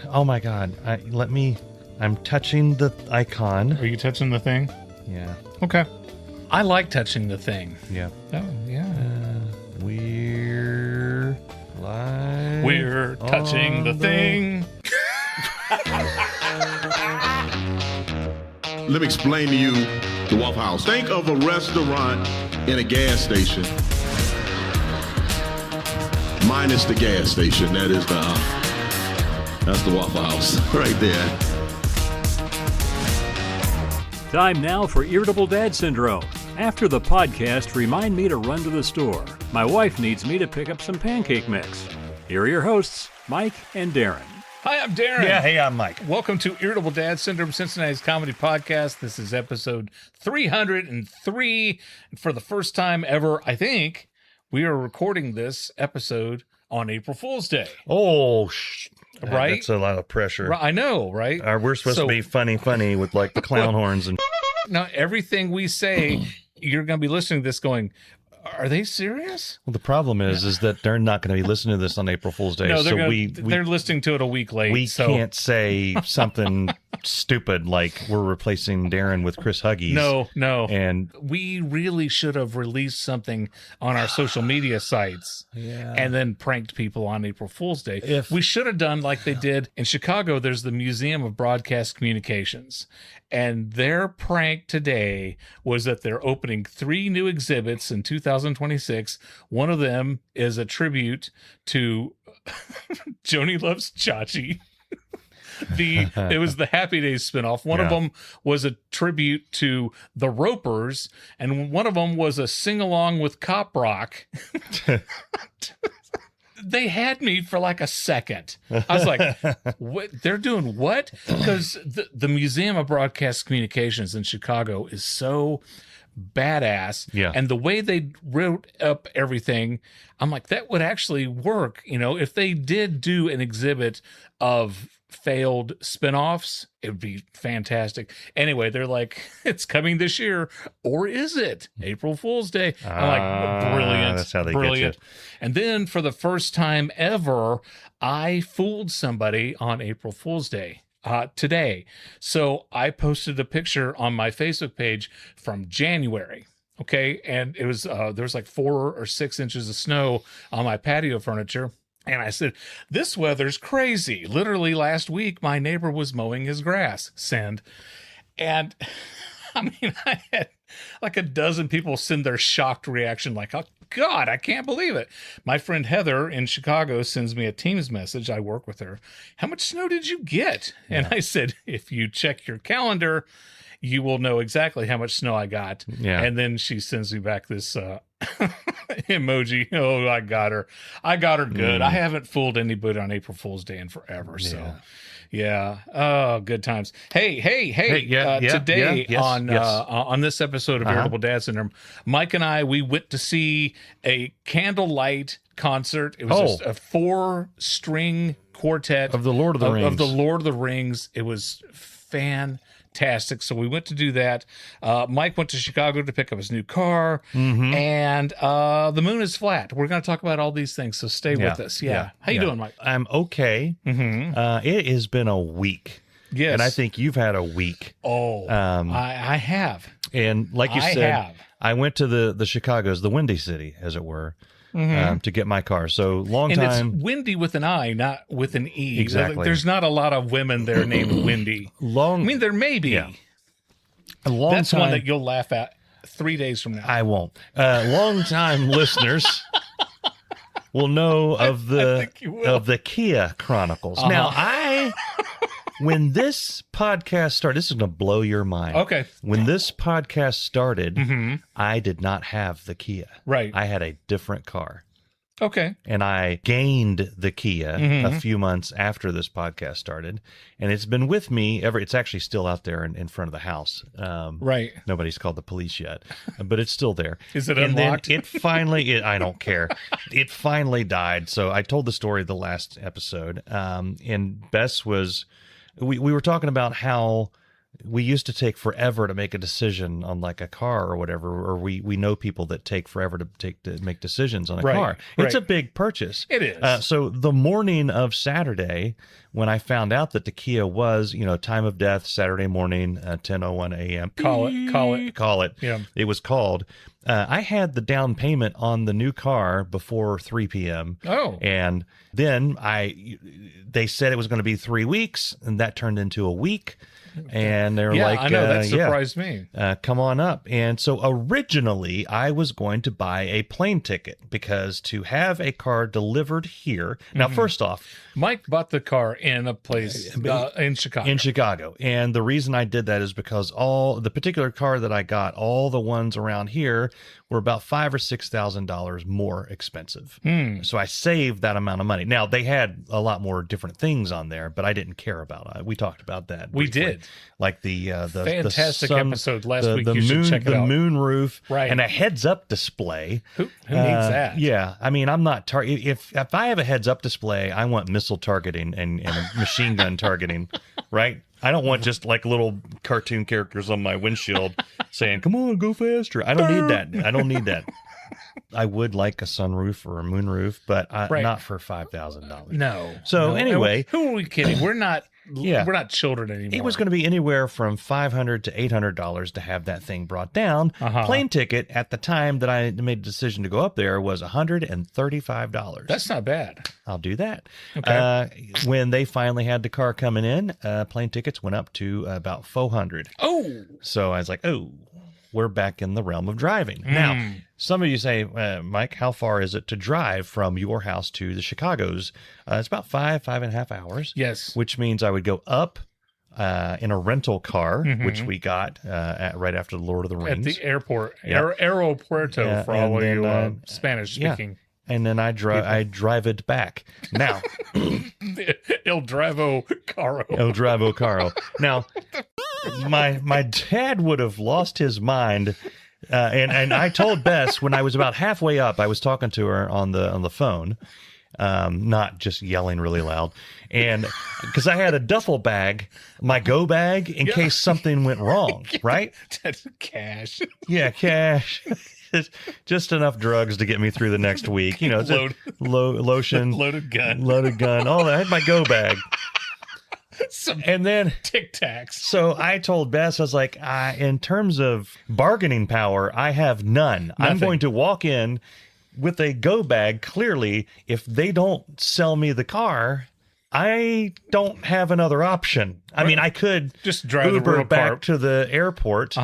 Oh my God. I'm touching the icon. Are you touching the thing? Yeah. Okay. I like touching the thing. Yeah. Oh, yeah. We're live. We're touching the thing. Let me explain to you the Waffle House. Think of a restaurant in a gas station. Minus the gas station. That's the Waffle House right there. Time now for Irritable Dad Syndrome. After the podcast, remind me to run to the store. My wife needs me to pick up some pancake mix. Here are your hosts, Mike and Darin. Hi, I'm Darin. Yeah, hey, I'm Mike. Welcome to Irritable Dad Syndrome, Cincinnati's comedy podcast. This is episode 303. For the first time ever, I think, we are recording this episode on April Fool's Day. Oh, right? That's a lot of pressure. I know, right? We're supposed to be funny with like the clown horns and. Now, everything we say, you're going to be listening to this going, are they serious? Well, the problem is that they're not going to be listening to this on April Fool's Day. No, so they're listening to it a week late. We can't say something stupid like we're replacing Darin with Chris Huggies. No. And we really should have released something on our social media sites and then pranked people on April Fool's Day. We should have done like they did in Chicago. There's the Museum of Broadcast Communications. And their prank today was that they're opening 3 new exhibits in 2026. One of them is a tribute to Joni Loves Chachi. It was the Happy Days spinoff. One of them was a tribute to the Ropers, and one of them was a sing-along with Cop Rock. They had me for like a second. I was like, what? They're doing what? Because the Museum of Broadcast Communications in Chicago is so badass. Yeah. And the way they wrote up everything, I'm like, that would actually work. You know, if they did do an exhibit of failed spinoffs, it would be fantastic. Anyway, they're like, it's coming this year, or is it April Fool's Day? I'm like, brilliant. That's how they brilliant. get you. And then for the first time ever, I fooled somebody on April Fool's Day today. So I posted a picture on my Facebook page from January. Okay. And it was, there was like 4 or 6 inches of snow on my patio furniture. And I said, this weather's crazy. Literally last week, my neighbor was mowing his grass. Send. And I mean, I had like a dozen people send their shocked reaction like, oh, God, I can't believe it. My friend Heather in Chicago sends me a Teams message. I work with her. How much snow did you get? Yeah. And I said, if you check your calendar, you will know exactly how much snow I got. Yeah. And then she sends me back this emoji. Oh, I got her. I got her good. I haven't fooled anybody on April Fool's Day in forever. So, yeah. Oh, good times. Hey. Today on this episode of Irritable Dad Syndrome, Mike and I, we went to see a candlelight concert. It was just a 4-string quartet of the Lord of the Rings. Of the Lord of the Rings. It was fantastic. So we went to do that. Mike went to Chicago to pick up his new car, and the moon is flat. We're going to talk about all these things, so stay with us. Yeah. How you doing, Mike? I'm okay. It has been a week. Yes. And I think you've had a week. Oh, I have. And like you said, I went to the Chicago's, the Windy City, as it were, to get my car. So long time. And it's Windy with an I, not with an E. Exactly. There's not a lot of women there named Windy. I mean, there may be. Yeah. That's one that you'll laugh at 3 days from now. I won't. Long-time listeners will know of the Kia Chronicles. Now, when this podcast started, this is going to blow your mind. Okay. When this podcast started, I did not have the Kia. Right. I had a different car. Okay. And I gained the Kia a few months after this podcast started. And it's been with me ever. It's actually still out there in front of the house. Right. Nobody's called the police yet, but it's still there. Is it unlocked? And then it finally, I don't care. It finally died. So I told the story the last episode. And Bess was, we were talking about how we used to take forever to make a decision on like a car or whatever, or we know people that take forever to make decisions on a car. It's a big purchase. It is. So the morning of Saturday, when I found out that the Kia was, time of death, Saturday morning, 10:01 a.m. Call it. Yeah. It was called. I had the down payment on the new car before 3 p.m. Oh. And then they said it was going to be 3 weeks, and that turned into a week. And they're like, I know, that surprised me. Come on up. And so originally I was going to buy a plane ticket because to have a car delivered here. Now, first off, Mike bought the car in a place in Chicago. In Chicago. And the reason I did that is because the particular car that I got, all the ones around here were about $5,000 or $6,000 more expensive. So I saved that amount of money. Now, they had a lot more different things on there, but I didn't care about it. We talked about that briefly. We did. Like the fantastic sun, episode last week. The you should check it out. The moon roof, right? And a heads-up display. Who needs that? Yeah, I mean, I'm not if I have a heads-up display, I want missile targeting and machine gun targeting, right? I don't want just like little cartoon characters on my windshield saying, "Come on, go faster." I don't need that. I don't need that. I would like a sunroof or a moonroof, but not for $5,000. No. So anyway, who are we kidding? We're not. Yeah. We're not children anymore. It was going to be anywhere from $500 to $800 to have that thing brought down. Plane ticket at the time that I made a decision to go up there was $135. That's not bad. I'll do that. Okay. When they finally had the car coming in, plane tickets went up to about $400. Oh. So I was like, we're back in the realm of driving. Now, some of you say, Mike, how far is it to drive from your house to the Chicago's? It's about 5.5 hours. Yes. Which means I would go up in a rental car, which we got right after the Lord of the Rings. At the airport. Aeropuerto for all of you Spanish speaking. And then I drive it back. Now, El Drivo Caro. El Drivo Caro. Now, my dad would have lost his mind. And I told Bess when I was about halfway up, I was talking to her on the phone, not just yelling really loud. And because I had a duffel bag, my go bag, in case something went wrong, right? That's cash. Yeah, cash. Just enough drugs to get me through the next week. Lotion, loaded gun, all that. I had my go bag. And then Tic Tacs. So I told Bess, I was like, in terms of bargaining power, I have none. Nothing. I'm going to walk in with a go bag. Clearly, if they don't sell me the car, I don't have another option. I mean, I could just drive Uber back to the airport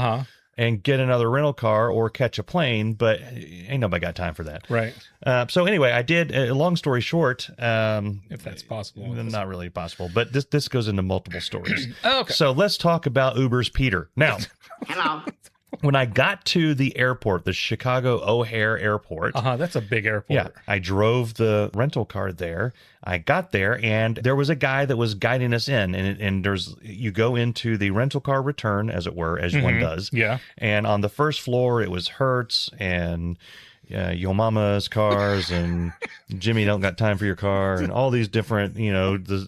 and get another rental car or catch a plane, but ain't nobody got time for that. Right. So anyway, I did. Long story short, if that's possible, not really possible, but this goes into multiple stories. Okay. So let's talk about Uber's Peter now. Hello. When I got to the airport, the Chicago O'Hare Airport. That's a big airport. Yeah. I drove the rental car there. I got there, and there was a guy that was guiding us in. And you go into the rental car return, as it were, as one does. Yeah. And on the first floor, it was Hertz and Yo Mama's cars and Jimmy don't got time for your car and all these different,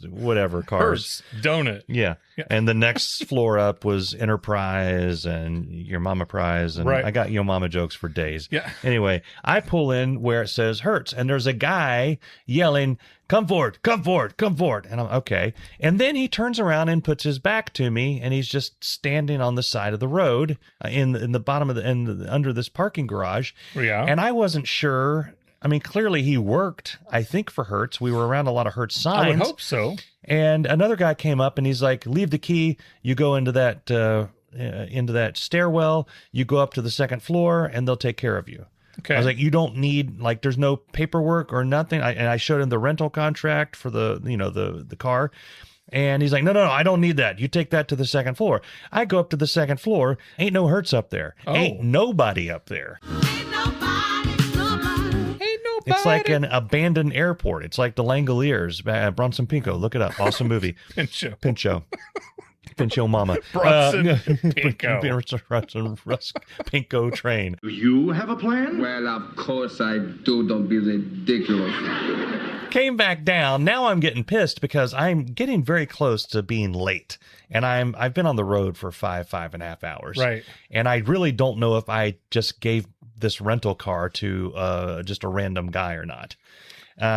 whatever cars. Hertz, donut. Yeah. And the next floor up was Enterprise and Your Mama Prize. And I got Yo Mama jokes for days. Yeah. Anyway, I pull in where it says Hertz, and there's a guy yelling, "Come forward, come forward, come forward." And I'm okay. And then he turns around and puts his back to me, and he's just standing on the side of the road in the bottom of under this parking garage. Yeah. And I wasn't sure. I mean, clearly he worked, I think, for Hertz. We were around a lot of Hertz signs. I would hope so. And another guy came up and he's like, "Leave the key. You go into that stairwell. You go up to the second floor and they'll take care of you." Okay. I was like, "You don't need, there's no paperwork or nothing." And I showed him the rental contract for the car. And he's like, no, I don't need that. You take that to the second floor. I go up to the second floor. Ain't no Hertz up there. Oh. Ain't nobody up there. It's like an abandoned airport. It's like the Langoliers, Bronson Pinchot. Look it up. Awesome movie. Pinchot. Pinchot Mama. Bronson Pinchot. Bronson Pinchot train. Do you have a plan? Well, of course I do. Don't be ridiculous. came back down. Now I'm getting pissed because I'm getting very close to being late. And I've been on the road for 5.5 hours. Right. And I really don't know if I just gave this rental car to just a random guy or not.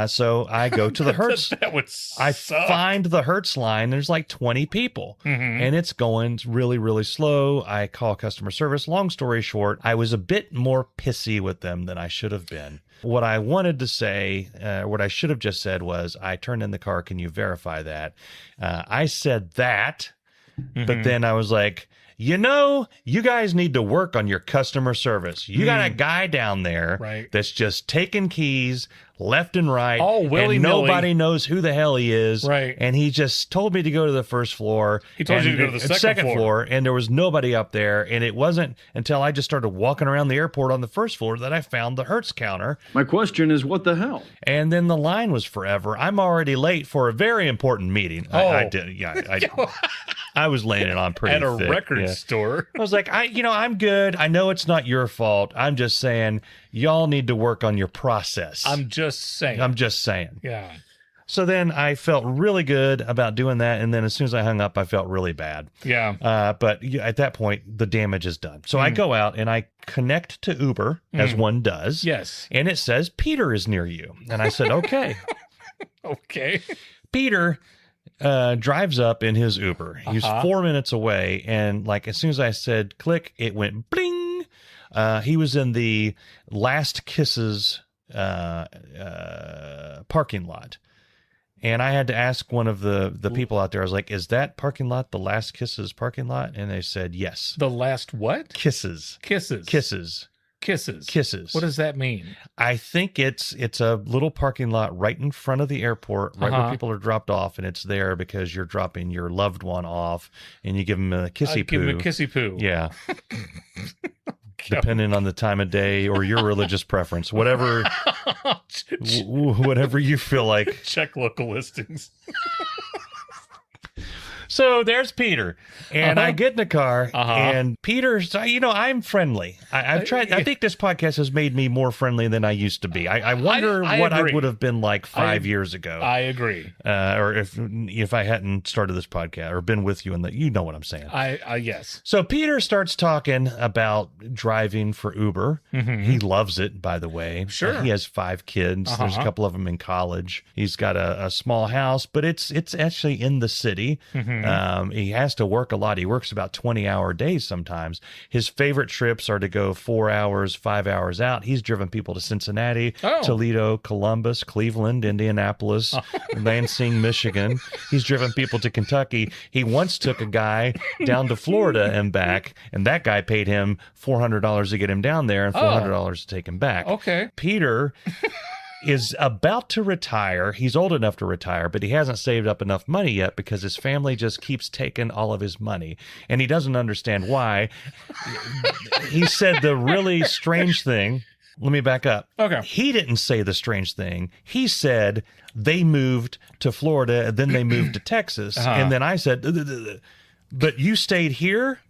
So I go to the Hertz. That would I suck. find the Hertz line. There's like 20 people and it's going really, really slow. I call customer service. Long story short, I was a bit more pissy with them than I should have been. What I wanted to say, what I should have just said was, I turned in the car. Can you verify that? I said that, but then I was like, you guys need to work on your customer service. You got a guy down there that's just taking keys left and right. Oh, willy-nilly. And nobody knows who the hell he is. Right. And he just told me to go to the first floor. He told you to go to the second floor. And there was nobody up there. And it wasn't until I just started walking around the airport on the first floor that I found the Hertz counter. My question is, what the hell? And then the line was forever. I'm already late for a very important meeting. I did. Yeah. I was laying it on pretty At a thick. record store. I was like, I'm good. I know it's not your fault. I'm just saying, y'all need to work on your process. I'm just saying. Yeah. So then I felt really good about doing that. And then as soon as I hung up, I felt really bad. Yeah. But at that point, the damage is done. So I go out and I connect to Uber, as one does. Yes. And it says, Peter is near you. And I said, okay. Okay. Peter drives up in his Uber. He was 4 minutes away. And like as soon as I said click, it went bling. He was in the Last Kisses parking lot. And I had to ask one of the people out there, I was like, is that parking lot the Last Kisses parking lot? And they said, yes. The last what? Kisses. Kisses. What does that mean? I think it's a little parking lot right in front of the airport, right where people are dropped off, and it's there because you're dropping your loved one off, and you give them a kissy poo. Give him a kissy poo. Yeah. Depending on the time of day or your religious preference, whatever you feel like. Check local listings. So there's Peter, and I get in the car, and Peter's, I'm friendly. I've tried. I think this podcast has made me more friendly than I used to be. I wonder what I would have been like 5 years ago. I agree. Or if I hadn't started this podcast or been with you, you know what I'm saying. Yes. So Peter starts talking about driving for Uber. He loves it, by the way. Sure. He has 5 kids. There's a couple of them in college. He's got a small house, but it's actually in the city. He has to work a lot. He works about 20-hour days sometimes. His favorite trips are to go 4 hours, 5 hours out. He's driven people to Cincinnati, Toledo, Columbus, Cleveland, Indianapolis, Lansing, Michigan. He's driven people to Kentucky. He once took a guy down to Florida and back, and that guy paid him $400 to get him down there and $400 to take him back. Okay. Peter is about to retire. He's old enough to retire, but he hasn't saved up enough money yet because his family just keeps taking all of his money, and he doesn't understand why. He said the really strange thing. Let me back up. Okay. He didn't say the strange thing. He said they moved to Florida, and then they moved to Texas, and then I said, but you stayed here?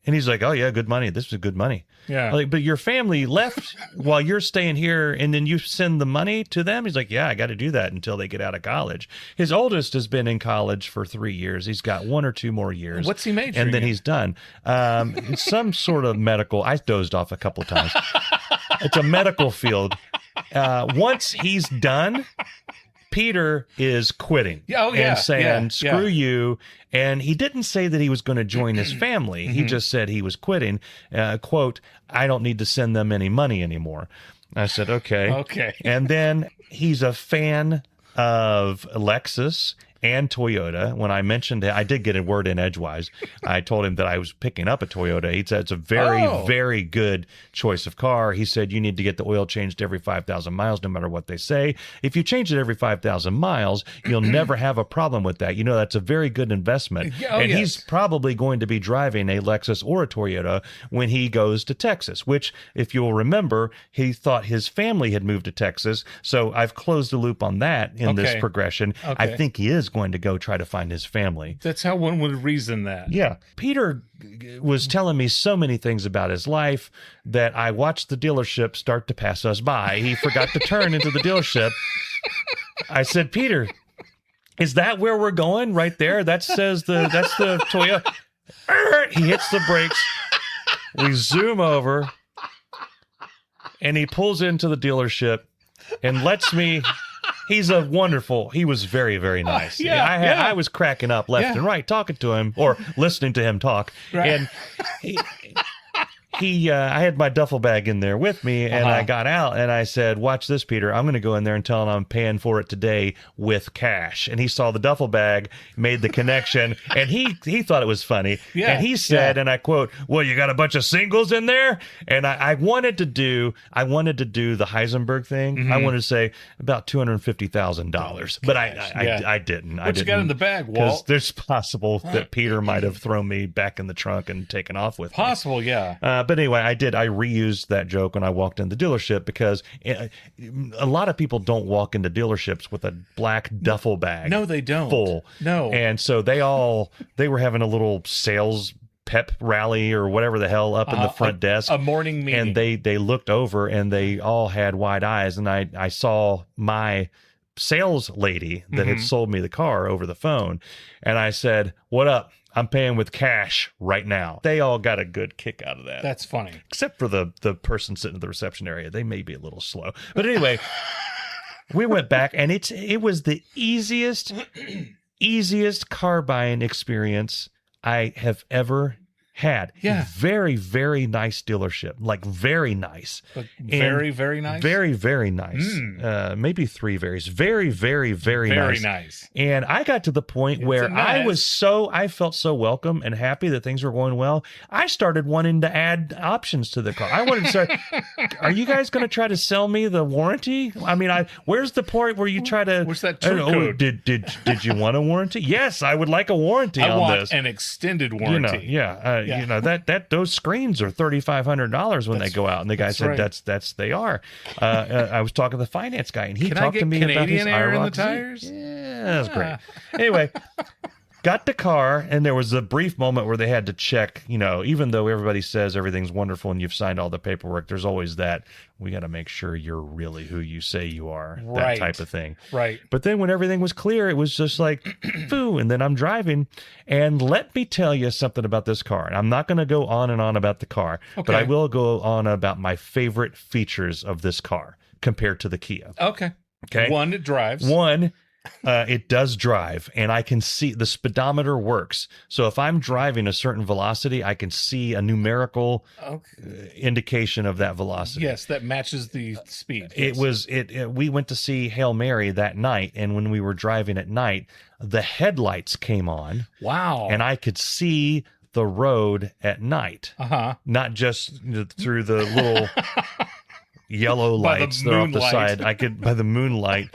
And he's like, oh, yeah, good money. This was good money. Yeah. Like, but your family left while you're staying here, and then you send the money to them? He's like, yeah, I got to do that until they get out of college. His oldest has been in college for 3 years. He's got 1 or 2 more years. What's he majoring And then in? he's done. Some sort of medical. I dozed off a couple of times. It's a medical field. Once he's done, Peter is quitting and saying, screw you. And he didn't say that he was going to join his family. He just said he was quitting. Quote, I don't need to send them any money anymore. I said, okay. Okay. And then he's a fan of Lexus and Toyota. When I mentioned it, I did get a word in edgewise. I told him that I was picking up a Toyota. He said it's a very, very good choice of car. He said you need to get the oil changed every 5,000 miles, no matter what they say. If you change it every 5,000 miles, you'll never have a problem with that. That's a very good investment. He's probably going to be driving a Lexus or a Toyota when he goes to Texas, which, if you'll remember, he thought his family had moved to Texas. So I've closed the loop on that in this progression. I think he is going to go try to find his family. That's how one would reason that. Yeah. Peter was telling me so many things about his life that I watched the dealership start to pass us by. He forgot to turn into the dealership. I said, Peter, is that where we're going right there? That's the Toyota. He hits the brakes. We zoom over and he pulls into the dealership and lets me. He was very, very nice. I was cracking up left and right talking to him or listening to him talk. Right. And I had my duffel bag in there with me, and I got out and I said, watch this, Peter. I'm going to go in there and tell him I'm paying for it today with cash. And he saw the duffel bag, made the connection, and he thought it was funny. Yeah, and he said, and I quote, well, you got a bunch of singles in there? And I wanted to do the Heisenberg thing. Mm-hmm. I wanted to say about $250,000, but I didn't. What you got in the bag, Walt? Because there's possible that Peter might have thrown me back in the trunk and taken off with me. Possible, yeah. But anyway, I reused that joke when I walked in the dealership because a lot of people don't walk into dealerships with a black duffel bag. No, they don't. Full. No. And so they were having a little sales pep rally or whatever the hell up in the front desk. A morning meeting. And they looked over and they all had wide eyes. And I saw my sales lady that had sold me the car over the phone. And I said, what up? I'm paying with cash right now. They all got a good kick out of that. That's funny. Except for the person sitting in the reception area. They may be a little slow. But anyway, we went back and it was the easiest car buying experience I have ever had. Yeah. Very, very nice dealership. Like very nice. Very, very nice? Very, very nice. Maybe three varies. Very, very, very nice. Very nice. And I got to the point where I felt so welcome and happy that things were going well. I started wanting to add options to the car. I wanted to start, are you guys going to try to sell me the warranty? I mean, where's the part where you try to... What's that code? Did you want a warranty? Yes, I would like a warranty on this. I want an extended warranty. You know, those screens are $3,500 when they go out. And the guy said, right. They are. I was talking to the finance guy and he talked to me about his air in the tires. Yeah, that was great. Anyway, got the car and there was a brief moment where they had to check, you know, even though everybody says everything's wonderful and you've signed all the paperwork, there's always that, we got to make sure you're really who you say you are, that type of thing. Right. But then when everything was clear, it was just like, boo. And then I'm driving. And let me tell you something about this car. And I'm not going to go on and on about the car, but I will go on about my favorite features of this car compared to the Kia. Okay. One, it drives. It does drive, and I can see the speedometer works. So if I'm driving a certain velocity, I can see a numerical indication of that velocity. Yes, that matches the speed. We went to see Hail Mary that night, and when we were driving at night, the headlights came on. Wow. And I could see the road at night. Not just through the little yellow lights that are off the side. I could, by the moonlight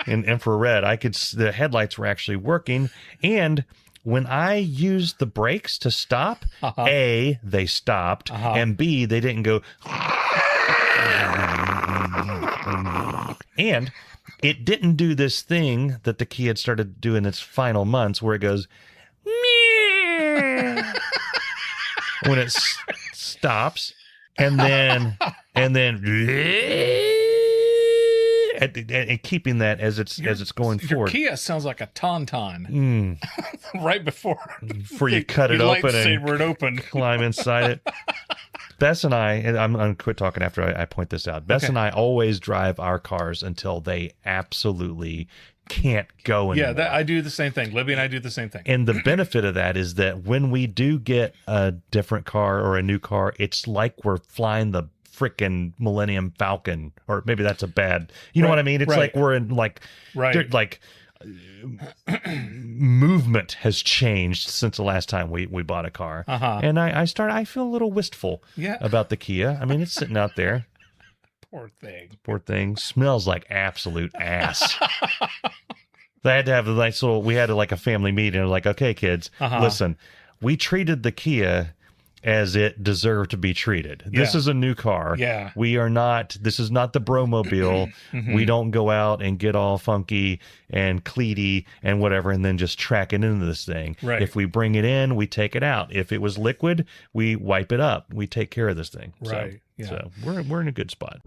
in infrared, the headlights were actually working. And when I used the brakes to stop, A, they stopped, and B, they didn't go. And it didn't do this thing that the Kia had started doing in its final months where it goes, when it stops. And then and keeping that as it's going forward. Your Kia sounds like a tauntaun. Right before you cut it open and climb inside it. Bess and I'm going to quit talking after I point this out. Bess and I always drive our cars until they absolutely can't go anymore. Yeah, I do the same thing. Libby and I do the same thing. And the benefit of that is that when we do get a different car or a new car, it's like we're flying the freaking Millennium Falcon, or maybe that's a bad, you know what I mean? It's like we're in movement has changed since the last time we bought a car. And I feel a little wistful about the Kia. I mean, it's sitting out there. Poor thing. Smells like absolute ass. I had to have a nice little, we had a family meeting. Like, okay, kids, listen, we treated the Kia as it deserved to be treated. This is a new car. Yeah. This is not the Bromobile. We don't go out and get all funky and cleaty and whatever and then just track it into this thing. Right. If we bring it in, we take it out. If it was liquid, we wipe it up. We take care of this thing. Right. So we're in a good spot.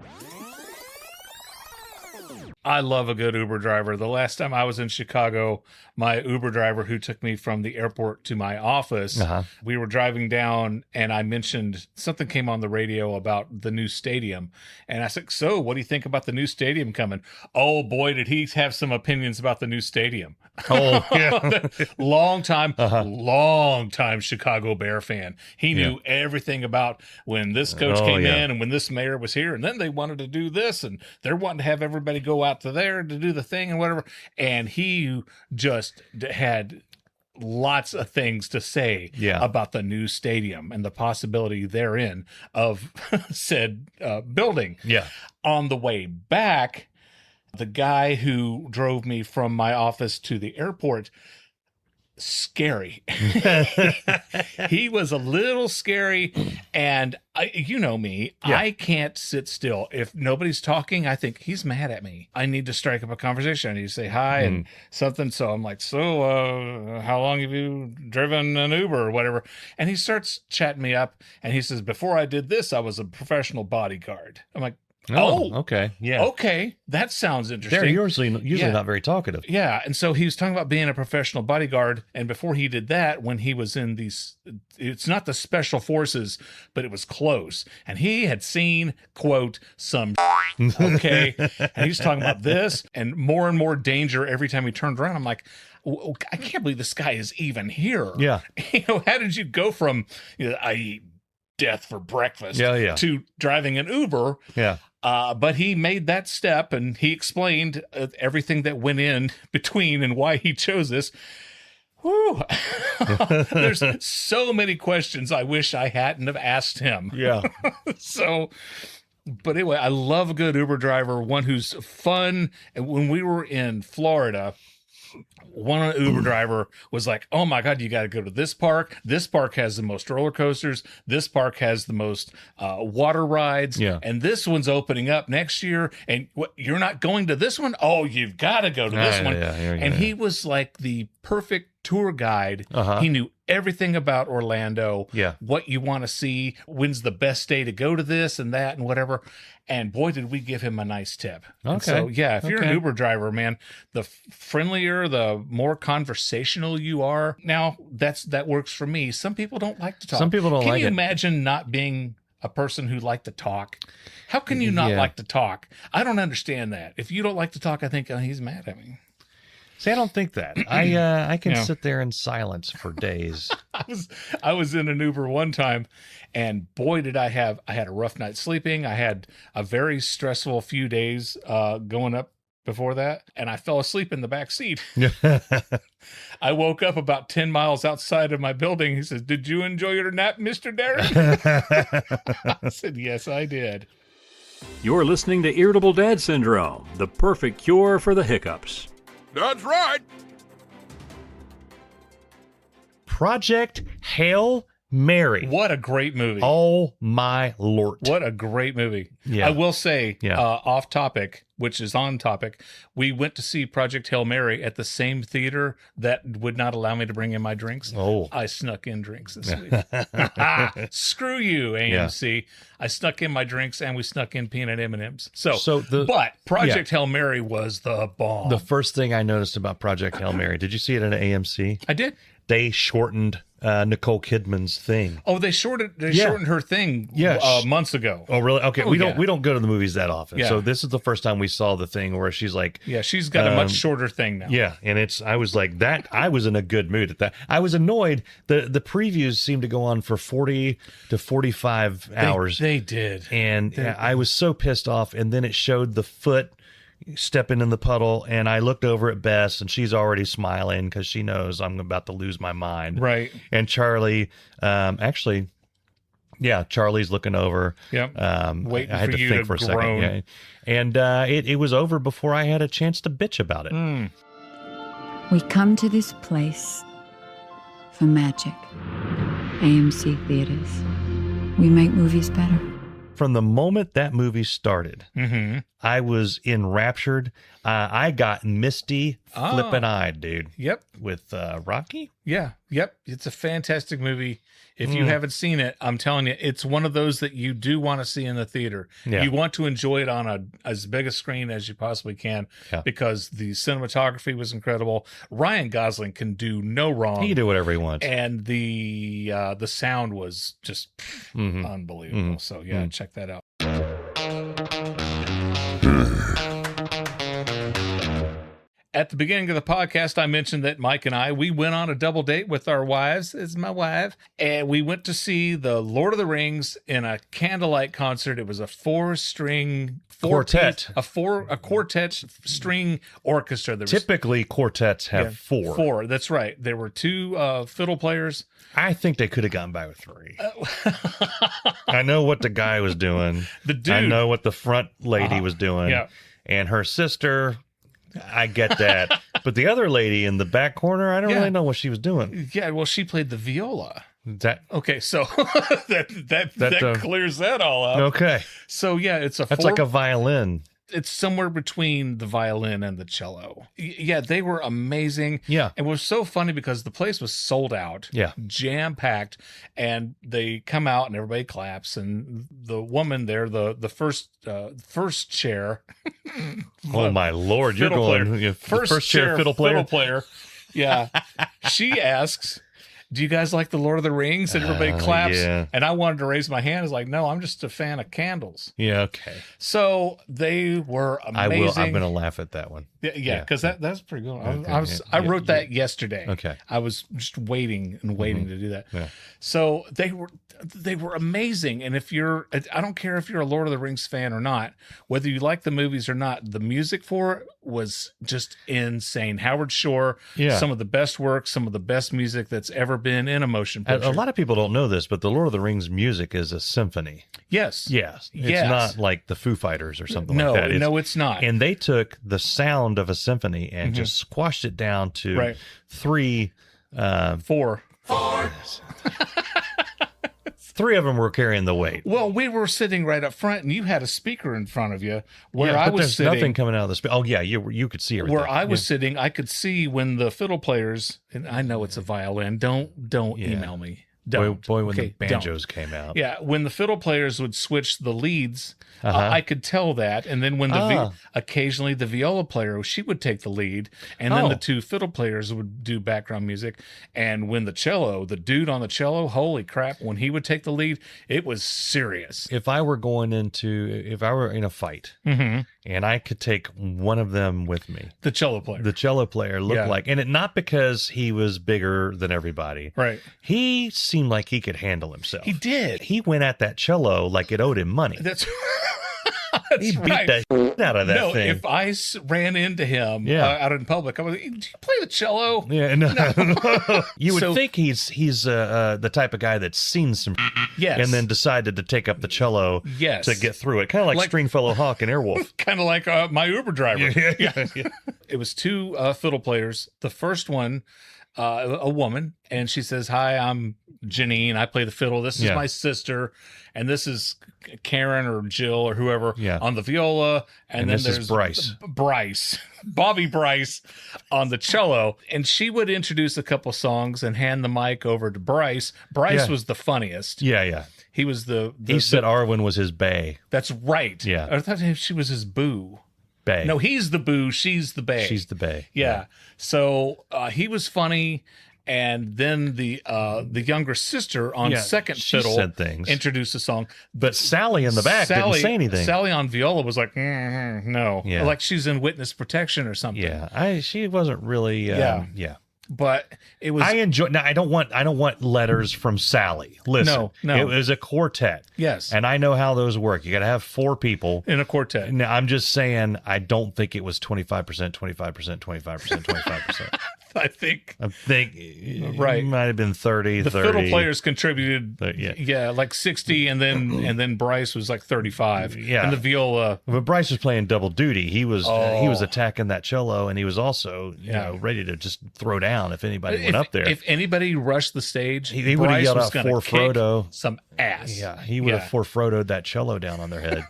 I love a good Uber driver. The last time I was in Chicago, my Uber driver who took me from the airport to my office, we were driving down and I mentioned something came on the radio about the new stadium. And I said, so what do you think about the new stadium coming? Oh boy, did he have some opinions about the new stadium. Oh, yeah. long time Chicago Bear fan. He knew everything about when this coach came in and when this mayor was here. And then they wanted to do this and they're wanting to have everybody go out to there to do the thing and whatever. And he just had lots of things to say about the new stadium and the possibility therein of said building. Yeah. On the way back, the guy who drove me from my office to the airport, scary. He was a little scary, and you know me, I can't sit still. If nobody's talking, I think he's mad at me. I need to strike up a conversation. I need to say hi and something. So I'm like, so how long have you driven an Uber or whatever? And he starts chatting me up, and he says, before I did this, I was a professional bodyguard. I'm like, oh, okay. Yeah. Okay. That sounds interesting. They're usually not very talkative. Yeah. And so he was talking about being a professional bodyguard. And before he did that, when he was in these, it's not the special forces, but it was close. And he had seen, quote, some okay. And he's talking about this and more danger every time he turned around. I'm like, I can't believe this guy is even here. Yeah. How did you go from, I eat death for breakfast to driving an Uber? Yeah. But he made that step and he explained everything that went in between and why he chose this. Whew. There's so many questions I wish I hadn't have asked him. Yeah. But anyway, I love a good Uber driver, one who's fun. And when we were in Florida, one Uber driver was like, oh my God, you got to go to this park. This park has the most roller coasters. This park has the most water rides. Yeah. And this one's opening up next year. And you're not going to this one? Oh, you've got to go to this one. And he was like the perfect tour guide. He knew everything about Orlando, what you want to see, when's the best day to go to this and that and whatever. And boy, did we give him a nice tip. Okay. So if you're an Uber driver, man, the friendlier, the more conversational you are. Now that works for me. Some people don't like to talk. Some people don't like it. Can you imagine not being a person who liked to talk? How can you not like to talk? I don't understand that. If you don't like to talk, I think he's mad at me. See, I don't think that. I can sit there in silence for days. I was in an Uber one time, and boy, did I had a rough night sleeping. I had a very stressful few days going up before that, and I fell asleep in the back seat. I woke up about 10 miles outside of my building. He says, "Did you enjoy your nap, Mr. Darin?" I said, "Yes, I did." You're listening to Irritable Dad Syndrome, the perfect cure for the hiccups. That's right. Project Hail Mary. What a great movie. Oh, my Lord. What a great movie. Yeah. I will say, off topic, which is on topic, we went to see Project Hail Mary at the same theater that would not allow me to bring in my drinks. Oh. I snuck in drinks this week. Screw you, AMC. Yeah. I snuck in my drinks and we snuck in peanut M&Ms. But Project Hail Mary was the bomb. The first thing I noticed about Project Hail Mary, did you see it at AMC? I did. They shortened Nicole Kidman's thing. Oh, they shortened her thing months ago. Oh, really? Okay, we don't go to the movies that often. Yeah. So this is the first time we saw the thing where she's like, she's got a much shorter thing now. Yeah, and I was like that. I was in a good mood at that. I was annoyed. The previews seemed to go on for 40 to 45 hours. They did, and I was so pissed off. And then it showed the foot stepping in the puddle, and I looked over at Bess, and she's already smiling because she knows I'm about to lose my mind. Right. And Charlie, Charlie's looking over. Yep. Waiting I had to think for a second. Yeah. And it was over before I had a chance to bitch about it. We come to this place for magic. AMC Theaters. We make movies better. From the moment that movie started, I was enraptured. I got misty flippin' eyed, dude. Yep. With Rocky? Yeah. Yep. It's a fantastic movie. If you haven't seen it, I'm telling you, it's one of those that you do want to see in the theater. Yeah. You want to enjoy it on as big a screen as you possibly can because the cinematography was incredible. Ryan Gosling can do no wrong. He can do whatever he wants. And the sound was just unbelievable. So check that out. At the beginning of the podcast, I mentioned that Mike and I, we went on a double date with our wives. It's my wife. And we went to see the Lord of the Rings in a candlelight concert. It was a quartet. A quartet string orchestra. Typically, quartets have four. Four, that's right. There were two fiddle players. I think they could have gotten by with three. I know what the guy was doing. The dude. I know what the front lady was doing. Yeah. And her sister... I get that. But the other lady in the back corner, I don't really know what she was doing. Yeah, well, she played the viola. Okay, so that clears that all up. Okay. So, it's That's like a violin. It's somewhere between the violin and the cello. Yeah, they were amazing. Yeah. It was so funny because the place was sold out. Yeah. Jam-packed. And they come out and everybody claps. And the woman there, the first chair. Oh, my Lord. You're going first chair fiddle player. Yeah. She asks, do you guys like the Lord of the Rings? And everybody claps. Yeah. And I wanted to raise my hand. I was like, no, I'm just a fan of candles. Yeah, okay. So they were amazing. I'm going to laugh at that one. Yeah, because that's pretty good. Okay, I wrote that yesterday. Okay. I was just waiting to do that. Yeah. So they were amazing. And I don't care if you're a Lord of the Rings fan or not, whether you like the movies or not, the music for it was just insane. Howard Shore, some of the best work, some of the best music that's ever been in a motion picture. A lot of people don't know this, but the Lord of the Rings music is a symphony. Yes. Yes. It's not like the Foo Fighters or something like that. No, it's not. And they took the sound of a symphony and just squashed it down to four. Three of them were carrying the weight. Well, we were sitting right up front, and you had a speaker in front of you where I was there's sitting. Nothing coming out of the speaker. Oh, yeah, you could see everything. Where I was sitting, I could see when the fiddle players, and I know it's a violin. Don't email me. Don't. Boy, when the banjos came out. Yeah, when the fiddle players would switch the leads, I could tell that. And then when occasionally the viola player, she would take the lead, and then the two fiddle players would do background music. And when the cello, the dude on the cello, holy crap, when he would take the lead, it was serious. If I were in a fight, and I could take one of them with me, the cello player looked like, and not because he was bigger than everybody. Right. He seemed like he could handle himself. He did. He went at that cello like it owed him money. That's he beat the shit out of that thing. If I ran into him out in public, I was like, "Do you play the cello?" Yeah, no. You would think he's the type of guy that's seen some and then decided to take up the cello to get through it. Kind of like Stringfellow Hawk and Airwolf. Kind of like my Uber driver. Yeah. It was two fiddle players. The first one, a woman, and she says, "Hi, I'm Janine. I play the fiddle. This is my sister, and this is Karen or Jill or whoever on the viola, and then there's Bobby Bryce on the cello." And she would introduce a couple songs and hand the mic over to Bryce. Bryce was the funniest. Yeah. He was he said Arwen was his bae. That's right. Yeah. I thought she was his boo. Bae. No, he's the boo. She's the bae. She's the bae. Yeah. So he was funny, and then the younger sister on second fiddle said things. Introduced a song. But Sally in the back didn't say anything. Sally on viola was like, no, like she's in witness protection or something. Yeah, she wasn't really. But it was. I enjoy. Now I don't want letters from Sally. Listen, no, it was a quartet. Yes, and I know how those work. You got to have four people in a quartet. Now I'm just saying, I don't think it was 25%, 25%, 25%, 25%. I think it might have been 30. The 30. fiddle players contributed, like 60, and then Bryce was like 35. Yeah, and the viola. But Bryce was playing double duty. He was attacking that cello, and he was also ready to just throw down if anybody went up there. If anybody rushed the stage, he would have yelled out for Frodo some ass. Yeah, he would have for Frodo'd that cello down on their head.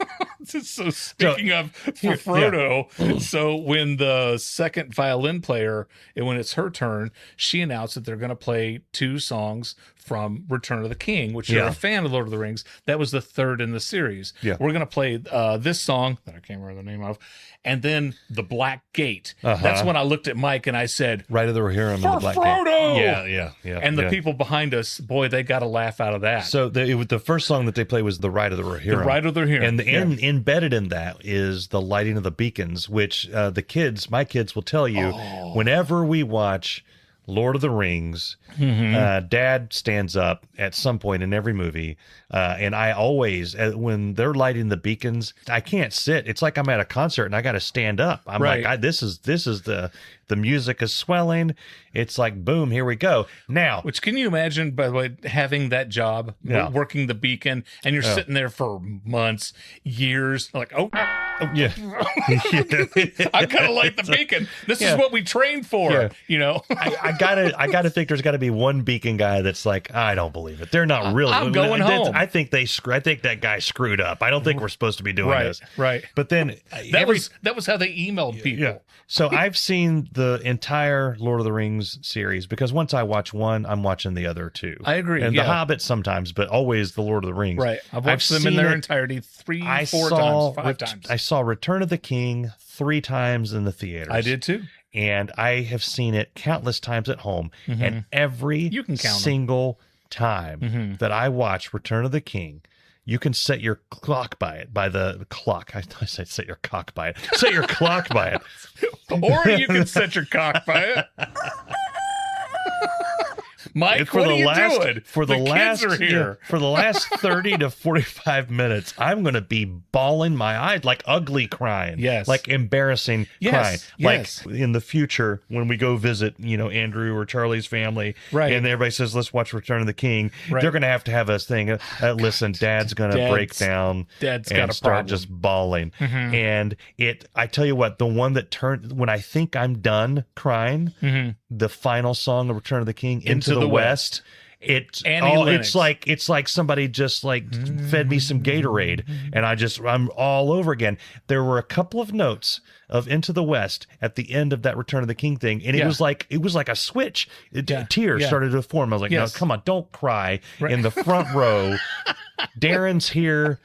So speaking of for Frodo, so when the second violin player, and when it's her turn, she announced that they're going to play 2 songs from Return of the King, which you're a fan of Lord of the Rings. That was the 3rd in the series. Yeah. We're going to play this song that I can't remember the name of, and then The Black Gate. That's when I looked at Mike and I said, Right of the Rohirrim and The Black Frodo! Gate. Yeah. And the people behind us, boy, they got a laugh out of that. So the first song that they play was The Ride of the Rohirrim. The Ride of the Rohirrim. And embedded in that is the lighting of the beacons, which my kids will tell you, whenever we watch Lord of the Rings, Dad stands up at some point in every movie, and I always, when they're lighting the beacons, I can't sit. It's like I'm at a concert and I got to stand up. I'm like, this is the music is swelling. It's like, boom, here we go. Now, which, can you imagine, by the way, having that job, working the beacon, and you're sitting there for months, years, like, I'm gonna light the beacon. This is what we trained for. You know, I gotta think there's got to be one beacon guy that's like, I don't believe it. They're not really. I'm going home. I think that guy screwed up. I don't think we're supposed to be doing this. Right. But then that was how they emailed people. Yeah. So I've seen the entire Lord of the Rings series, because once I watch one, I'm watching the other 2. I agree. And The Hobbit sometimes, but always the Lord of the Rings. Right. I've watched them in their entirety 3, 4 times, 5 times. I saw Return of the King 3 times in the theaters. I did too. And I have seen it countless times at home. And every single time that I watch Return of the King, you can set your clock by it, by the clock. I said set your cock by it. Set your clock by it. Or you can set your cock by it. Mike, what are you doing? For the last 30 to 45 minutes, I'm going to be bawling my eyes, like ugly crying. Yes. Like embarrassing crying. Yes. Like in the future, when we go visit, Andrew or Charlie's family, and everybody says, let's watch Return of the King, they're going to have us thing. Listen, Dad's going to break down and start just bawling. And I tell you what, the one that when I think I'm done crying, the final song of Return of the King, Into the West, it's like somebody just like fed me some Gatorade, and I'm all over again. There were a couple of notes of Into the West at the end of that Return of the King thing, and it was like a switch. Tears started to form. I was like, no, come on, don't cry in the front row. Darin's here.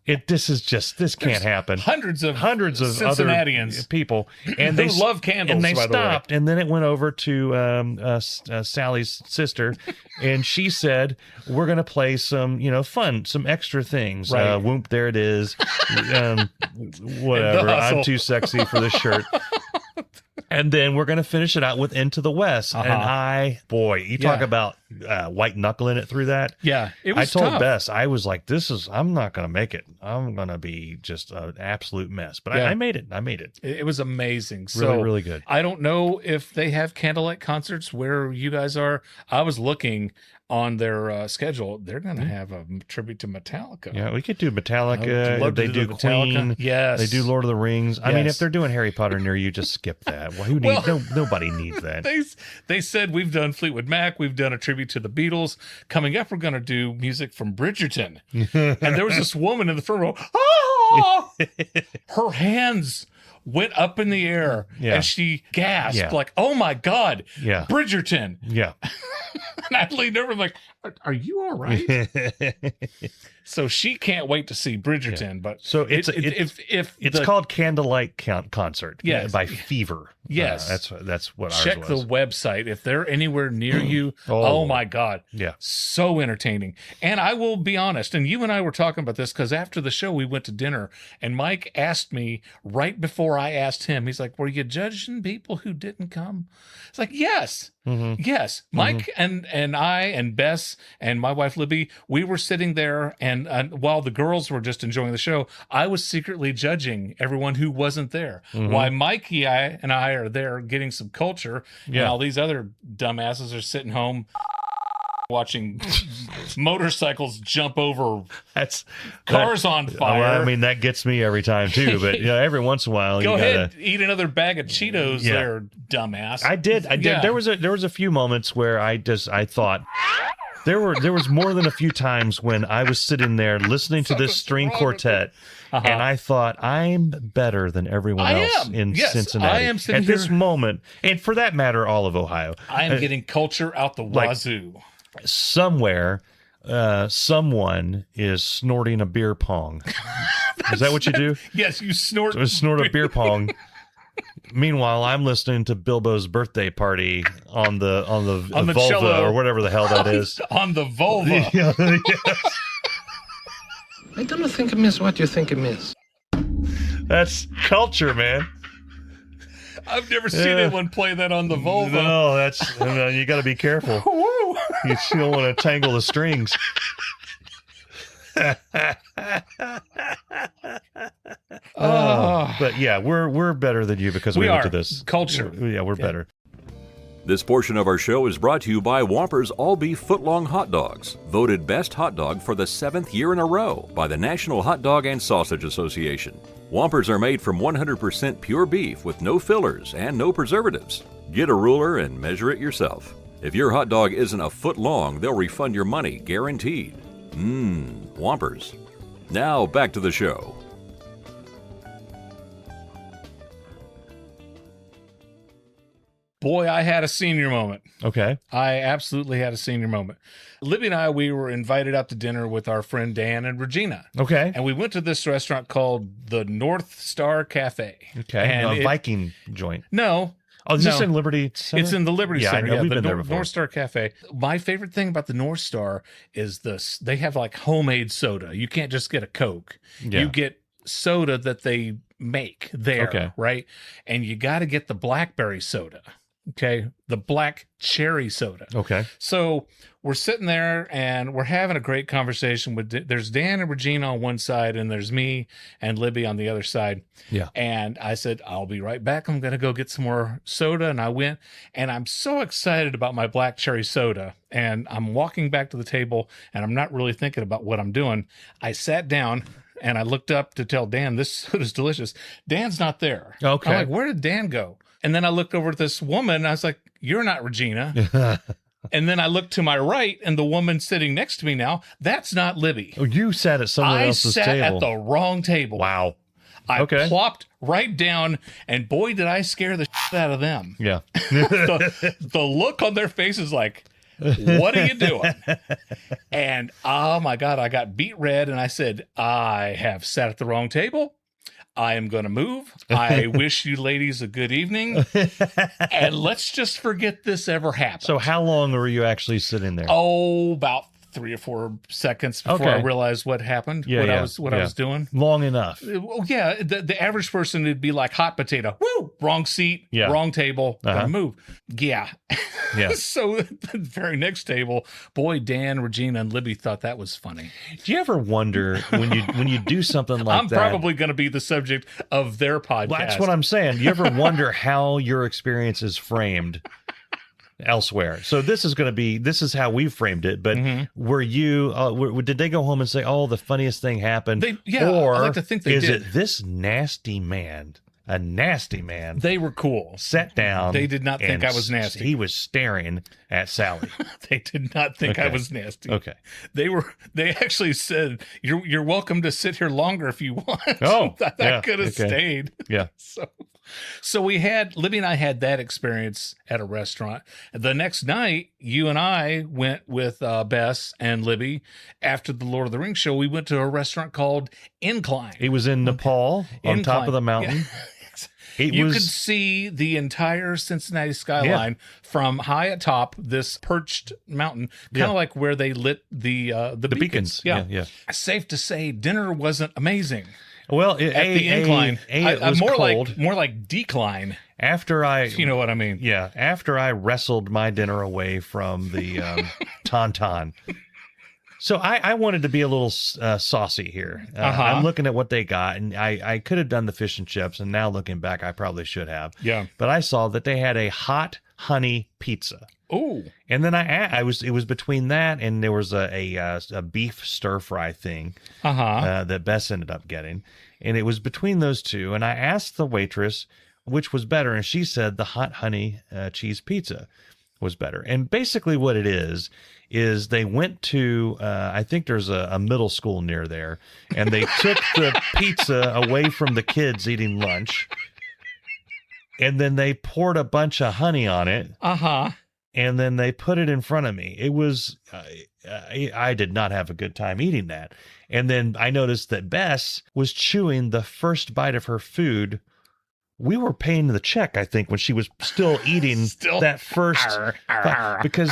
This can't happen. Hundreds of Cincinnatians, other people, and they love candles. And they stopped, and then it went over to Sally's sister, and she said, "We're going to play some, fun, some extra things." Whoop, there it is. Whatever. I'm too sexy for this shirt. And then we're going to finish it out with Into the West. And you talk about white knuckling it through that. Yeah, it was I told tough. Bess, I was like, I'm not going to make it. I'm going to be just an absolute mess. But I made it. It was amazing. Really, really good. I don't know if they have candlelight concerts where you guys are. I was looking on their schedule. They're going to have a tribute to Metallica. Yeah, we could do Metallica. They do Queen. Yes. They do Lord of the Rings. I mean, if they're doing Harry Potter near you, just skip that. Well, nobody needs that. They said, we've done Fleetwood Mac. We've done a tribute to the Beatles. Coming up, we're going to do music from Bridgerton. And there was this woman in the front row. Oh! Her hands went up in the air and she gasped like, oh my God, Bridgerton. Yeah. And I leaned over and like, are you all right? So she can't wait to see Bridgerton. But so it's called Candlelight Concert by Fever. Yes. That's what ours was. Check the website. If they're anywhere near you, oh my God. Yeah. So entertaining. And I will be honest, and you and I were talking about this because after the show we went to dinner and Mike asked me right before I asked him, he's like, were you judging people who didn't come? It's like, yes. Yes. Mike and I and Bess and my wife Libby, we were sitting there and while the girls were just enjoying the show, I was secretly judging everyone who wasn't there. Why Mikey and I are there getting some culture and all these other dumbasses are sitting home watching motorcycles jump over cars on fire. Well, I mean, that gets me every time too, but every once in a while Go ahead, eat another bag of Cheetos there, dumbass. I did. There was a few moments where I thought There was more than a few times when I was sitting there listening to this string quartet, and I thought, I'm better than everyone else in Cincinnati. I am sitting at this moment, and for that matter, all of Ohio. I am getting culture out the wazoo. Somewhere, someone is snorting a beer pong. Is that what you do? Yes, you snort a beer pong. Meanwhile, I'm listening to Bilbo's birthday party on the vulva cello. or whatever the hell that is. On the vulva. I don't think amiss what you think amiss. That's culture, man. I've never seen anyone play that on the vulva. No, that's you got to be careful. You don't want to tangle the strings. But yeah, we're better than you because we went to this culture. Yeah, we're better. This portion of our show is brought to you by Whompers All-Beef Footlong Hot Dogs, voted best hot dog for the 7th year in a row by the National Hot Dog and Sausage Association. Whompers are made from 100% pure beef with no fillers and no preservatives. Get a ruler and measure it yourself. If your hot dog isn't a foot long, they'll refund your money, guaranteed. Whompers. Now back to the show. Boy, I had a senior moment. Okay. I absolutely had a senior moment. Libby and I, we were invited out to dinner with our friend Dan and Regina. Okay. And we went to this restaurant called the North Star Cafe. Okay. And a Viking joint. No. Oh, is this in Liberty Center? It's in the Liberty Center. I know. We've the been there before. North Star Cafe. My favorite thing about the North Star is they have like homemade soda. You can't just get a Coke. Yeah. You get soda that they make there, Okay. right? And you got to get the blackberry soda. Okay, the black cherry soda. Okay. So we're sitting there and we're having a great conversation there's Dan and Regina on one side and there's me and Libby on the other side. Yeah. And I said, I'll be right back. I'm going to go get some more soda. And I went and I'm so excited about my black cherry soda. And I'm walking back to the table and I'm not really thinking about what I'm doing. I sat down and I looked up to tell Dan, this soda's delicious. Dan's not there. Okay. I'm like, where did Dan go? And then I looked over at this woman and I was like, you're not Regina. And then I looked to my right and the woman sitting next to me now, that's not Libby. Oh, you sat at someone else's table. I sat at the wrong table. Wow. I plopped right down and boy, did I scare the shit out of them. Yeah. the look on their faces like, what are you doing? And oh my God, I got beet red and I said, I have sat at the wrong table. I am going to move. I wish you ladies a good evening. And let's just forget this ever happened. So how long were you actually sitting there? Oh, about 3 or 4 seconds before I realized what happened, I was doing. Long enough. Well, yeah, the average person would be like hot potato. Woo! Wrong seat, wrong table, gotta move. Yeah. Yeah. So the very next table, boy, Dan, Regina, and Libby thought that was funny. Do you ever wonder when you do something like that? I'm probably going to be the subject of their podcast. Well, that's what I'm saying. Do you ever wonder how your experience is framed elsewhere? So this is how we framed it, but were you did they go home and say, oh, the funniest thing happened? Or I like to think they is did. it this nasty man, a nasty man, they were cool, sat down, they did not think I was nasty, he was staring at Sally. They did not think I was nasty. Okay. They actually said, you're welcome to sit here longer if you want. Oh, I could have stayed. Yeah. So Libby and I had that experience at a restaurant. The next night, you and I went with Bess and Libby after the Lord of the Rings show. We went to a restaurant called Incline. It was in Nepal on top of the mountain. Yeah. You could see the entire Cincinnati skyline from high atop this perched mountain, kind of like where they lit the beacons. Yeah. Safe to say, dinner wasn't amazing. Well, at the incline, it was cold. More like decline. If you know what I mean. Yeah, after I wrestled my dinner away from the tauntaun. So I wanted to be a little saucy here. I'm looking at what they got, and I could have done the fish and chips, and now looking back, I probably should have. Yeah. But I saw that they had a hot honey pizza. Oh. And then it was between that and there was a beef stir fry thing that Bess ended up getting, and it was between those two. And I asked the waitress which was better, and she said the hot honey cheese pizza. was better. And basically what it is they went to, I think there's a middle school near there, and they took the pizza away from the kids eating lunch, and then they poured a bunch of honey on it. Uh-huh. And then they put it in front of me. It was, I did not have a good time eating that. And then I noticed that Bess was chewing the first bite of her food. We were paying the check, I think, when she was still eating that first, because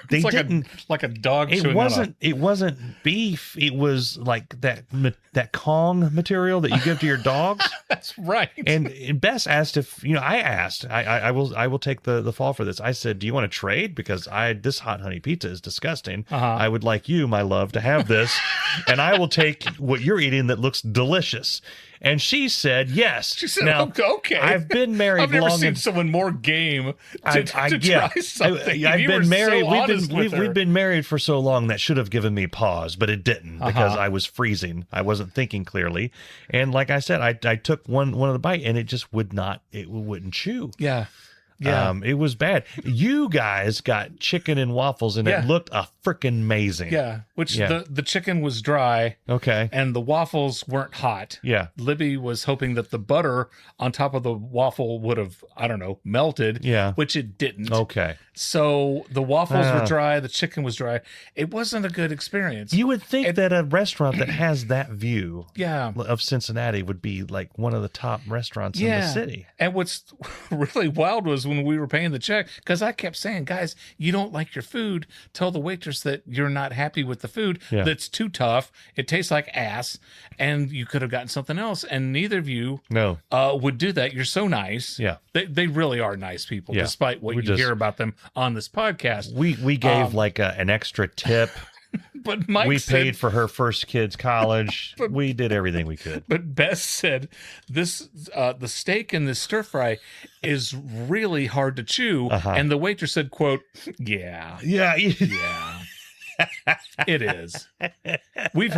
they it's like didn't like a dog. It wasn't beef. It was like that Kong material that you give to your dogs. That's right. And Bess asked if, I asked, I will take the fall for this. I said, do you want to trade? Because this hot honey pizza is disgusting. I would like you, my love, to have this, and I will take what you're eating that looks delicious. And she said yes. She said, now, okay. I've been married I've never long seen someone more game to yeah. try something. I've been married. So we've been married for so long that should have given me pause, but it didn't because I was freezing. I wasn't thinking clearly. And like I said, I took one of the bite and it just wouldn't chew. Yeah. Yeah. It was bad. You guys got chicken and waffles and it looked freaking amazing. Yeah. Which the chicken was dry. Okay. And the waffles weren't hot. Yeah. Libby was hoping that the butter on top of the waffle would have, I don't know, melted. Yeah. Which it didn't. Okay. So the waffles were dry. The chicken was dry. It wasn't a good experience. You would think that a restaurant that has that view of Cincinnati would be like one of the top restaurants in the city. And what's really wild was when we were paying the check, because I kept saying, guys, you don't like your food. Tell the waitress that you're not happy with the food. Yeah. That's too tough. It tastes like ass. And you could have gotten something else. And neither of you would do that. You're so nice. Yeah. They really are nice people, despite what you hear about them on this podcast. We gave like an extra tip. But Mike we paid for her first kid's college. We did everything we could. But Bess said this the steak in this stir fry is really hard to chew. And the waitress said, quote, yeah. It is. We've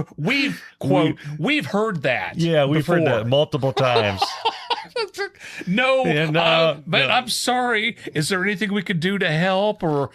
heard that. Yeah, we've heard that multiple times. But I'm sorry. Is there anything we could do to help, or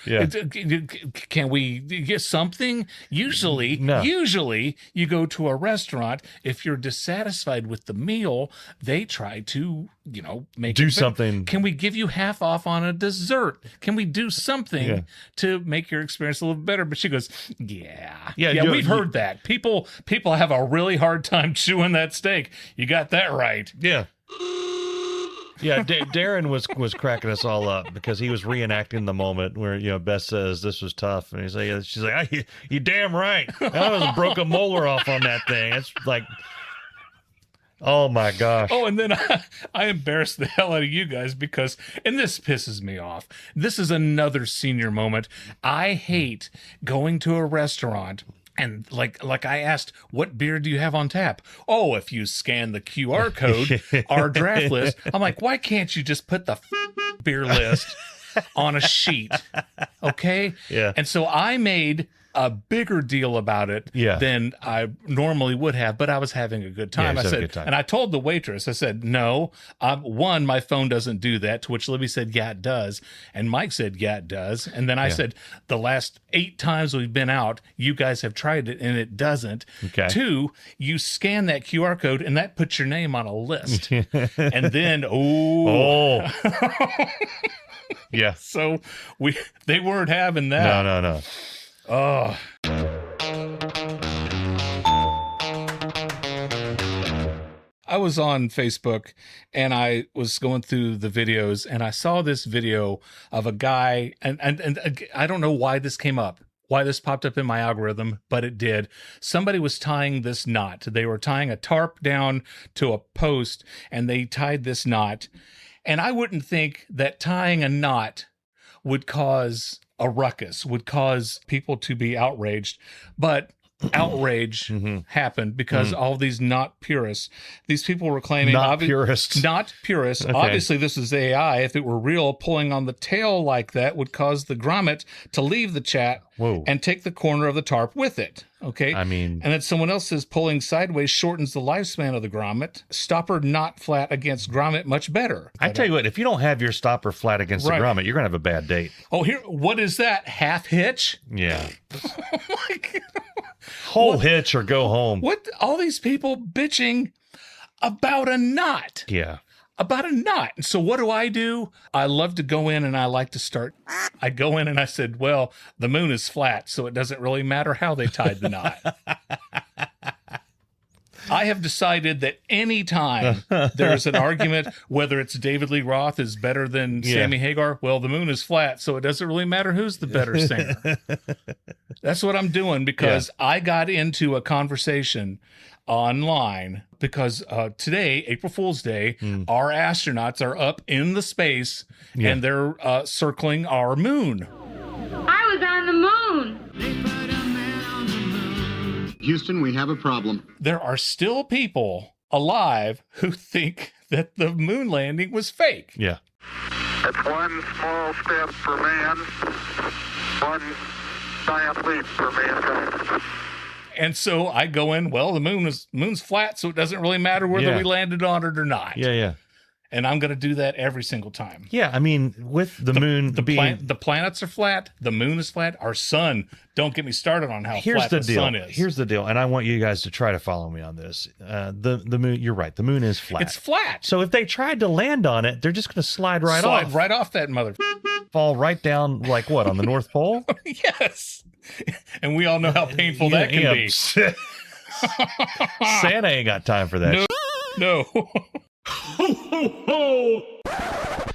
can we get something? Usually you go to a restaurant. If you're dissatisfied with the meal, they try to do something. Can we give you half off on a dessert? Can we do something to make your experience a little better? But she goes, we've heard that. People have a really hard time chewing that steak. You got that right. Yeah. Yeah, Darin was cracking us all up because he was reenacting the moment where Bess says this was tough, and she's like, "You damn right, I was broke a molar off on that thing." It's like, oh my gosh. Oh, and then I embarrassed the hell out of you guys because, and this pisses me off. This is another senior moment. I hate going to a restaurant. And like I asked, what beer do you have on tap? Oh, if you scan the QR code, our draft list. I'm like, why can't you just put the beer list on a sheet? Okay? Yeah. And so I made a bigger deal about it than I normally would have, but I was having a good time. I said, and I told the waitress, I said, no, one, my phone doesn't do that, to which Libby said, yeah, it does. And Mike said, yeah, it does. And then I said, the last 8 times we've been out, you guys have tried it and it doesn't. Okay. 2, you scan that QR code and that puts your name on a list. And then, yeah. So they weren't having that. No. Oh. I was on Facebook and I was going through the videos and I saw this video of a guy and I don't know why this came up, why this popped up in my algorithm, but it did. Somebody was tying this knot. They were tying a tarp down to a post and they tied this knot. And I wouldn't think that tying a knot would cause a ruckus, would cause people to be outraged. But outrage happened because all these not purists, these people were claiming Not purists. Okay. Obviously, this is AI. If it were real, pulling on the tail like that would cause the grommet to leave the chat and take the corner of the tarp with it. Okay. I mean, and then someone else says pulling sideways shortens the lifespan of the grommet. Stopper not flat against grommet much better. I tell you what, if you don't have your stopper flat against the grommet, you're gonna have a bad date. Oh, here, what is that? Half hitch? Yeah. Oh my God. Whole hitch or go home. What? All these people bitching about a knot. Yeah. About a knot. And so what do? I love to go in and I like to start. I go in and I said, well, the moon is flat, so it doesn't really matter how they tied the knot. I have decided that any time there's an argument, whether it's David Lee Roth is better than Sammy Hagar, well, the moon is flat, so it doesn't really matter who's the better singer. That's what I'm doing because I got into a conversation online because today, April Fool's Day, our astronauts are up in the space and they're circling our moon. I was on the moon. Houston, we have a problem. There are still people alive who think that the moon landing was fake. Yeah. It's one small step for man, one giant leap for mankind. And so I go in, well, the moon's flat, so it doesn't really matter whether we landed on it or not. Yeah. And I'm going to do that every single time. Yeah, I mean, with the moon being... the planets are flat, the moon is flat, our sun, don't get me started on how flat the sun is. Here's the deal, and I want you guys to try to follow me on this. The moon, you're right, the moon is flat. It's flat. So if they tried to land on it, they're just going to slide off. Slide right off that mother... Fall right down, like what, on the North Pole? Yes. And we all know how painful that can be. Santa ain't got time for that. No.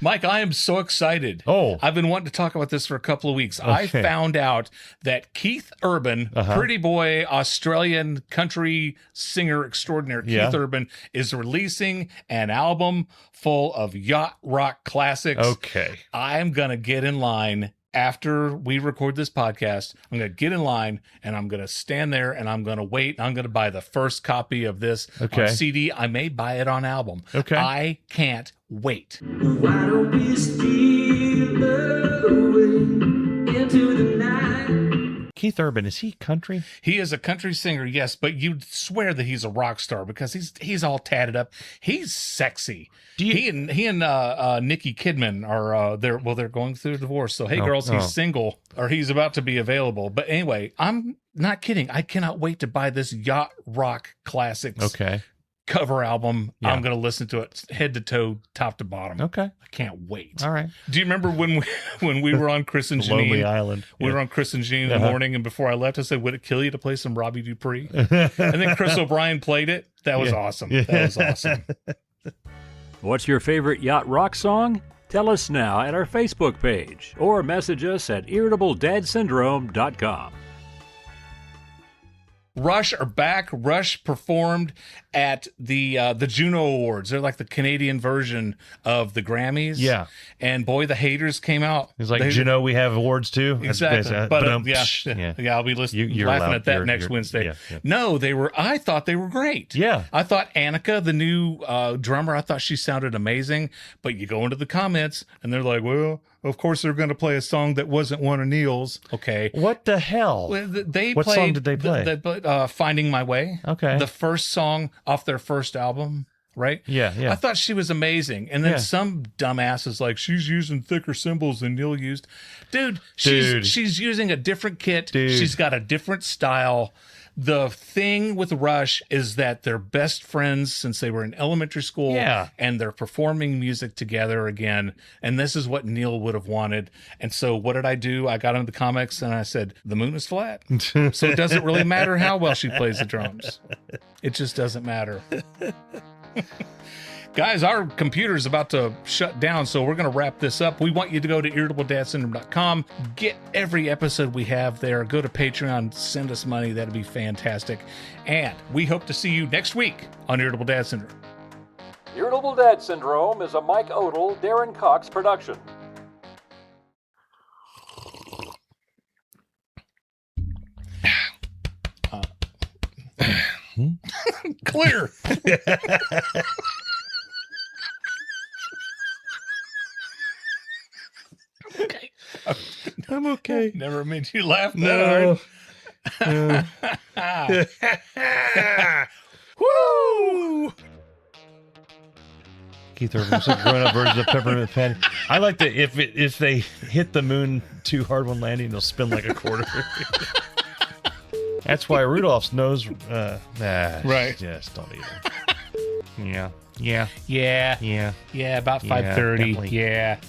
Mike, I am so excited. Oh. I've been wanting to talk about this for a couple of weeks. Okay. I found out that Keith Urban, pretty boy Australian country singer extraordinaire, Keith Urban, is releasing an album full of yacht rock classics. Okay. I'm going to get in line. After we record this podcast, I'm going to get in line and I'm going to stand there and I'm going to wait. I'm going to buy the first copy of this on CD. I may buy it on album. Okay. I can't wait. Why don't we steal away into the night? Keith Urban, is he country? He is a country singer, yes, but you'd swear that he's a rock star because he's all tatted up. He's sexy. He and Nikki Kidman are they're going through a divorce. So hey girls, he's single or he's about to be available. But anyway, I'm not kidding. I cannot wait to buy this yacht rock classics cover album. Yeah. I'm going to listen to it head to toe, top to bottom. Okay. I can't wait. All right. Do you remember when we were on Chris and Janine? Lonely Island. We were on Chris and Janine in the morning, and before I left, I said, would it kill you to play some Robbie Dupree? And then Chris O'Brien played it. That was awesome. That was awesome. What's your favorite yacht rock song? Tell us now at our Facebook page or message us at irritabledadsyndrome.com. Rush are back. Rush performed at the Juno Awards. They're like the Canadian version of the Grammys. Yeah. And boy, the haters came out. It's like, Juno, we have awards too? Exactly. But I'll be laughing at that next Wednesday. Yeah. No, I thought they were great. Yeah. I thought Annika, the new drummer, I thought she sounded amazing. But you go into the comments and they're like, well, of course they're going to play a song that wasn't one of Neil's. Okay. What the hell? What song did they play? Finding My Way. Okay. The first song off their first album, right? Yeah. I thought she was amazing. And then some dumbass is like, she's using thicker cymbals than Neil used. Dude, she's using a different kit. Dude. She's got a different style. The thing with Rush is that they're best friends since they were in elementary school. Yeah. And they're performing music together again. And this is what Neil would have wanted. And so what did I do? I got into the comics and I said, the moon is flat. So it doesn't really matter how well she plays the drums. It just doesn't matter. Guys, our computer's about to shut down, so we're going to wrap this up. We want you to go to irritabledadsyndrome.com. Get every episode we have there. Go to Patreon. Send us money. That'd be fantastic. And we hope to see you next week on Irritable Dad Syndrome. Irritable Dad Syndrome is a Mike Odell, Darin Cox production. Clear. Okay. I'm okay. Never made you laugh that No. hard. Woo! Keith Urban said grown-up version of peppermint patty. I like that if they hit the moon too hard when landing, they'll spin like a quarter. That's why Rudolph's nose. Right. Yes, don't even. Yeah. Yeah. About 5:30. definitely. Yeah.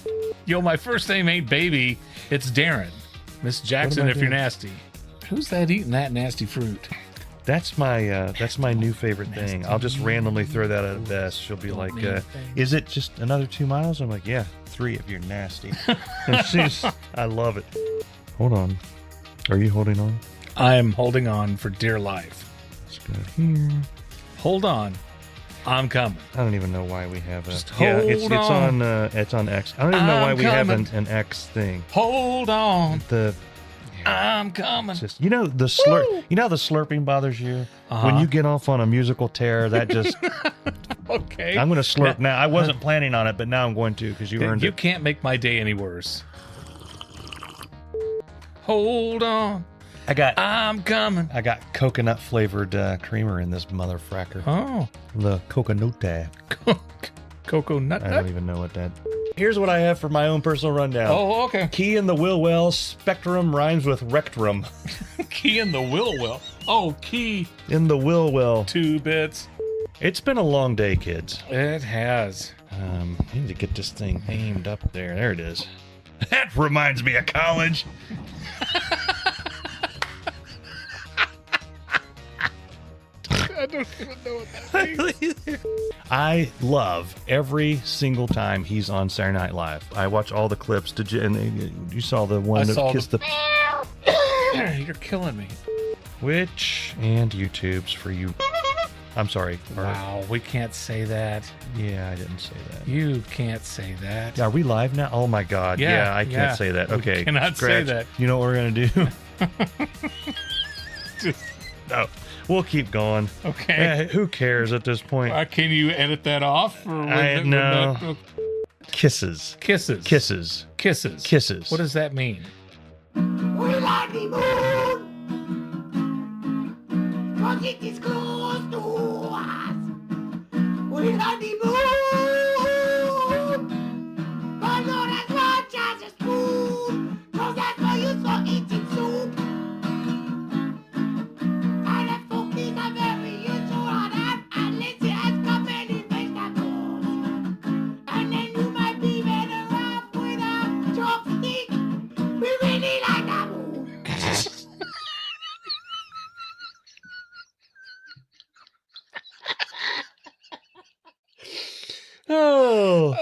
Yo, my first name ain't baby. It's Darin. Miss Jackson, am I if you're doing? nasty. Who's that eating that nasty fruit? That's my new favorite thing. I'll just randomly throw that at Bess. She'll be like, "Is it just another 2 miles?" I'm like, "Yeah, 3 if you're nasty." And I love it. Hold on. Are you holding on? I'm holding on for dear life. Let's go here. Hold on. I'm coming. I don't even know why we have a. Just it's hold on. it's on X. I don't even know why I'm we have coming. an X thing. Hold on. The I'm coming. just the slurp. You know how the slurping bothers you when you get off on a musical tear. That just Okay. I'm going to slurp now. I wasn't planning on it, but now I'm going to because you earned You it. can't make my day any worse. Hold on. I'm coming. I got coconut flavored creamer in this motherfracker. Oh. The coconut. Cocoa nut. I don't even know what that. Here's what I have for my own personal rundown. Oh, okay. Key in the will well. Spectrum rhymes with rectrum. Key in the will. Oh, key. In the will well. 2 bits. It's been a long day, kids. It has. I need to get this thing aimed up there. There it is. That reminds me of college. I don't even know what that means. I love every single time he's on Saturday Night Live. I watch all the clips. Did you? And you saw the one that kissed the. You're killing me. Which and YouTube's for you. I'm sorry. Wow, we can't say that. Yeah, I didn't say that. You can't say that. Are we live now? Oh my God. Yeah, I can't yeah. say that. We Okay. cannot say that. You know what we're going to do? No. We'll keep going. Okay. Who cares at this point? Can you edit that off? Or No. Kisses. Kisses. Kisses. Kisses. Kisses. What does that mean? We like the moon, 'cause it is close to us. We like the moon, but not as much as a spoon, 'cause that's why you saw eating soup. And the cookies are very useful on that, and Lindsay has come in vegetables. And then you might be better off with a chopstick. We really like that moon. Oh.